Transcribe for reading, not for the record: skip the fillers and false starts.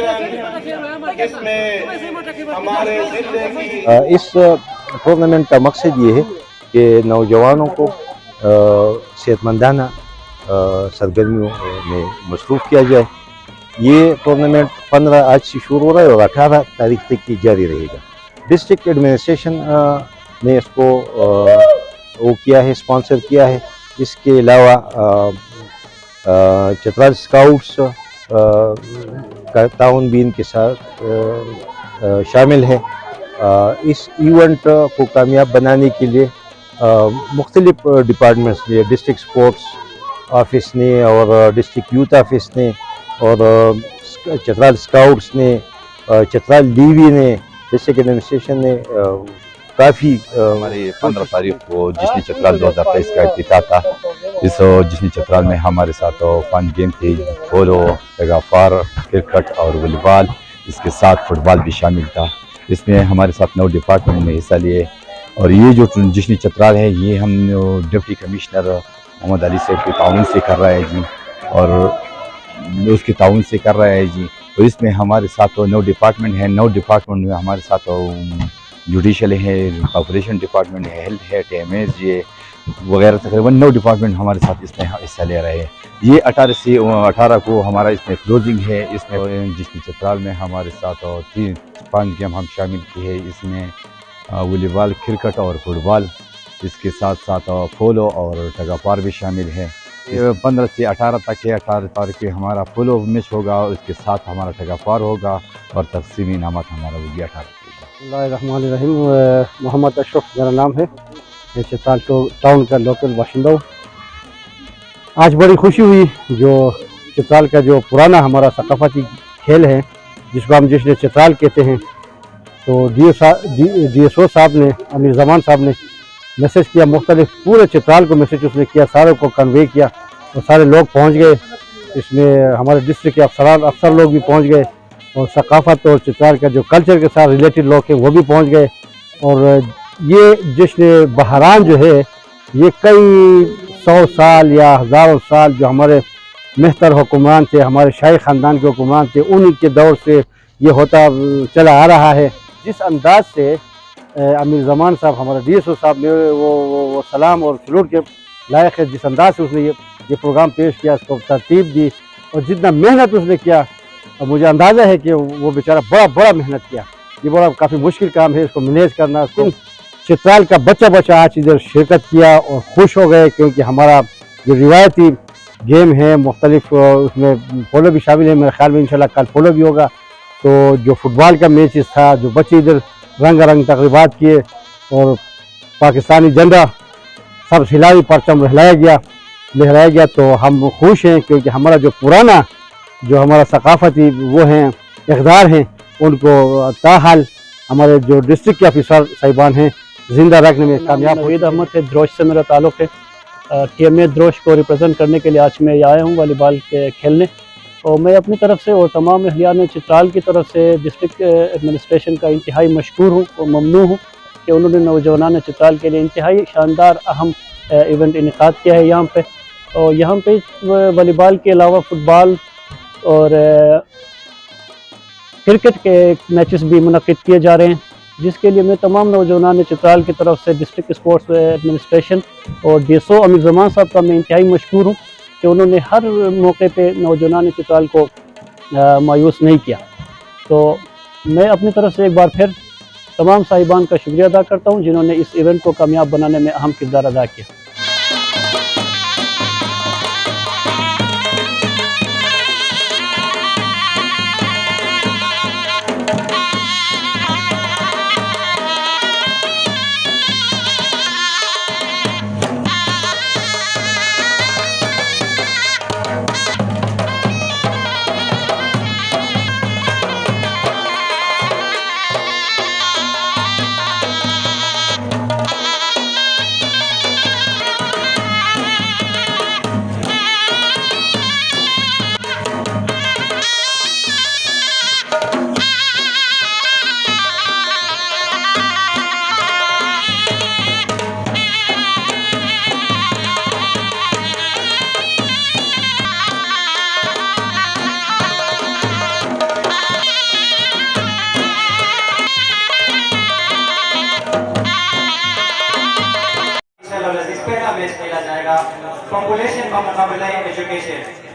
اس میں ہمارے زندگی اس ٹورنامنٹ کا مقصد یہ ہے کہ نوجوانوں کو صحت مندانہ سرگرمیوں میں مصروف کیا جائے. یہ ٹورنامنٹ 15 آج سے شروع ہو رہا ہے اور 18 تاریخ تک کی جاری رہے گا. ڈسٹرکٹ ایڈمنسٹریشن نے اس کو وہ کیا ہے، اسپانسر کیا ہے. اس کے علاوہ چترال اسکاؤٹس کا تعاون بھی ان کے ساتھ شامل ہے. اس ایونٹ کو کامیاب بنانے کے لیے مختلف ڈپارٹمنٹس نے، ڈسٹرکٹ اسپورٹس آفس نے اور ڈسٹرکٹ یوتھ آفس نے اور چترال اسکاؤٹس نے، چترال ڈی وی نے، ڈسٹرکٹ ایڈمنسٹریشن نے کافی ہماری 15 تاریخ کو جشن چترال 2023 کا افتتاح تھا. اس جشن چترال میں ہمارے ساتھ 5 گیم تھے: پولو، تگافار، کرکٹ اور والی بال. اس کے ساتھ فٹ بال بھی شامل تھا. اس میں ہمارے ساتھ 9 ڈپارٹمنٹ نے حصہ لیے. اور یہ جو جشن چترال ہے یہ ہم ڈپٹی کمشنر محمد علی صاحب کے تعاون سے کر رہا ہے جی، اور اس کے تعاون سے کر رہا ہے جی. اور اس میں ہمارے ساتھ 9 ڈپارٹمنٹ ہیں. 9 ڈپارٹمنٹ میں ہمارے ساتھ جوڈیشل ہے، کارپوریشن ڈپارٹمنٹ ہے، ہیلتھ ہے، ٹیمیز یہ وغیرہ، تقریباً 9 ڈپارٹمنٹ ہمارے ساتھ اس میں حصہ لے رہے ہیں. یہ 18 سے 18 کو ہمارا اس میں کلوزنگ ہے. اس میں جشن چترال میں ہمارے ساتھ 5 گیم ہم شامل کیے ہیں. اس میں والی بال، کرکٹ اور فٹ بال. اس کے ساتھ ساتھ پولو اور تگافار بھی شامل ہے. 15 سے 18 تک ہے. 18 تاریخ کو ہمارا پولو میچ ہوگا، اس کے ساتھ ہمارا تگافار ہوگا اور تقسیمی انعامات ہمارا وہ بھی 18 کو. اللہ الرحمن الرحیم. محمد اشرف میرا نام ہے. میں چترال ٹاؤن کا لوکل باشندہ ہوں. آج بڑی خوشی ہوئی جو چترال کا جو پرانا ہمارا ثقافتی کھیل ہے جس کو ہم جشن چترال کہتے ہیں، تو ڈی ایس او صاحب نے، امیر زمان صاحب نے میسیج کیا، مختلف پورے چترال کو میسیج اس نے کیا، ساروں کو کنوے کیا اور سارے لوگ پہنچ گئے. اس میں ہمارے ڈسٹرکٹ کے افسر لوگ بھی پہنچ گئے اور ثقافت اور چترال کا جو کلچر کے ساتھ ریلیٹڈ لوگ ہیں وہ بھی پہنچ گئے. اور یہ جشن بہران جو ہے یہ کئی 100 سال یا ہزاروں سال جو ہمارے مہتر حکمران تھے، ہمارے شاہی خاندان کے حکمران تھے، انہی کے دور سے یہ ہوتا چلا آ رہا ہے. جس انداز سے امیر زمان صاحب، ہمارے ڈی ایس او صاحب نے وہ سلام اور سلوٹ کے لائق ہے، جس انداز سے اس نے یہ پروگرام پیش کیا، اس کو ترتیب دی اور جتنا محنت اس نے کیا، مجھے اندازہ ہے کہ وہ بیچارہ بڑا محنت کیا. یہ کافی مشکل کام ہے اس کو مینیج کرنا. چترال کا بچہ آج ادھر شرکت کیا اور خوش ہو گئے کیونکہ ہمارا جو روایتی گیم ہے مختلف، اس میں پولو بھی شامل ہے. میرے خیال میں انشاءاللہ کل پولو بھی ہوگا. تو جو فٹ بال کا میچز تھا، جو بچے ادھر رنگ تقریبات کیے اور پاکستانی جھنڈا سب ہلائی، پرچم لہرایا گیا. تو ہم خوش ہیں کیونکہ ہمارا جو پرانا جو ہمارا ثقافتی وہ ہیں اقدار ہیں ان کو تاحال ہمارے جو ڈسٹرکٹ کے آفیسر صاحبان ہیں زندہ رکھنے میں کامیاب. وحید احمد ہے، دروش سے میرا تعلق ہے. ٹی ایم اے دروش کو ریپرزینٹ کرنے کے لیے آج میں آیا ہوں والی بال کے کھیلنے. اور میں اپنی طرف سے اور تمام اہلیان چترال کی طرف سے ڈسٹرکٹ ایڈمنسٹریشن کا انتہائی مشکور ہوں اور ممنون ہوں کہ انہوں نے نوجوانان چترال کے لیے انتہائی شاندار اہم ایونٹ انعقاد کیا ہے یہاں پہ. اور یہاں پہ والی بال کے علاوہ فٹ بال اور کرکٹ کے میچز بھی منعقد کیے جا رہے ہیں، جس کے لیے میں تمام نوجوانان چترال کی طرف سے ڈسٹرکٹ اسپورٹس ایڈمنسٹریشن اور ڈی ایس او امیر زمان صاحب کا میں انتہائی مشکور ہوں کہ انہوں نے ہر موقع پہ نوجوانان چترال کو مایوس نہیں کیا. تو میں اپنی طرف سے ایک بار پھر تمام صاحبان کا شکریہ ادا کرتا ہوں جنہوں نے اس ایونٹ کو کامیاب بنانے میں اہم کردار ادا کیا. population mamukabulay education.